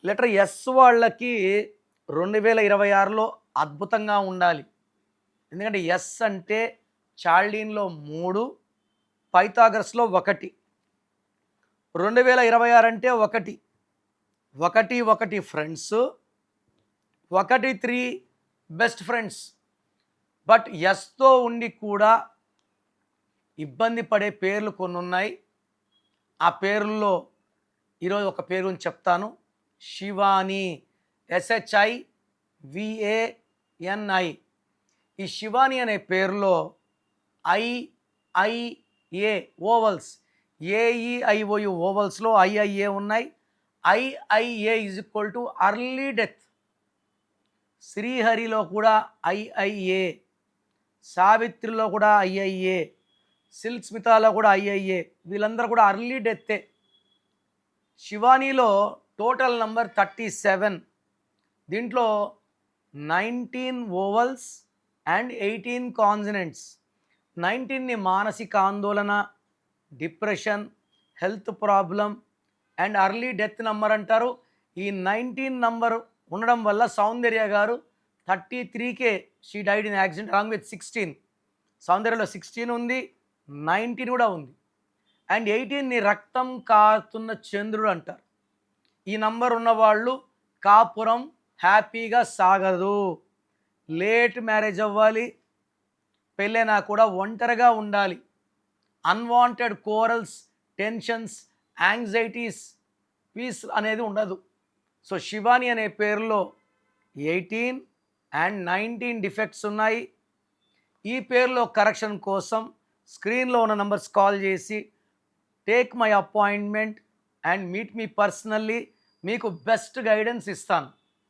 Letter S వాళ్ళకి 2026లో అద్భుతంగా ఉండాలి. ఎందుకంటే ఎస్ అంటే చాల్డీన్‌లో 3, పైథాగరస్‌లో 1. 2026 అంటే 1, 1, 1 ఫ్రెండ్స్, 1, 3 బెస్ట్ ఫ్రెండ్స్. బట్ ఎస్‌తో ఉండి కూడా ఇబ్బంది పడే పేర్లు కొన్నున్నాయి. ఆ పేర్లలో ఈరోజు ఒక పేరు గురించి చెప్తాను. శివాని, SHIVANI. ఈ శివాని అనే పేరులో IIA ఓవల్స్, AEIOU ఓవల్స్లో IIA ఉన్నాయి. IIA early death. శ్రీహరిలో కూడా IIA, సావిత్రిలో కూడా IIA, సిల్క్ స్మితాలో కూడా IIA. వీళ్ళందరూ కూడా అర్లీ డెత్తే. శివానీలో టోటల్ నంబర్ 37. దీంట్లో 19 ఓవల్స్ అండ్ 18 కాన్సనెంట్స్. 19ని మానసిక ఆందోళన, depression, health problem and early death number అంటారు. ఈ 19 నంబర్ ఉండడం వల్ల సౌందర్య గారు 33కే she died in accident along with 16. సౌందర్యలో 16 ఉంది, 19 కూడా ఉంది. అండ్ 18ని రక్తం కారుతున్న చంద్రుడు అంటారు. ఈ నంబర్ ఉన్నవాళ్ళు కాపురం హ్యాపీగా సాగదు, లేట్ మ్యారేజ్ అవ్వాలి, పెళ్ళైనా కూడా ఒంటరిగా ఉండాలి, unwanted quarrels, tensions, anxieties, peace అనేది ఉండదు. సో శివాని అనే పేరులో 18 అండ్ 19 డిఫెక్ట్స్ ఉన్నాయి. ఈ పేరులో కరెక్షన్ కోసం స్క్రీన్లో ఉన్న నంబర్స్ కాల్ చేసి take my appointment and meet me personally, మీకు బెస్ట్ గైడెన్స్ ఇస్తాను.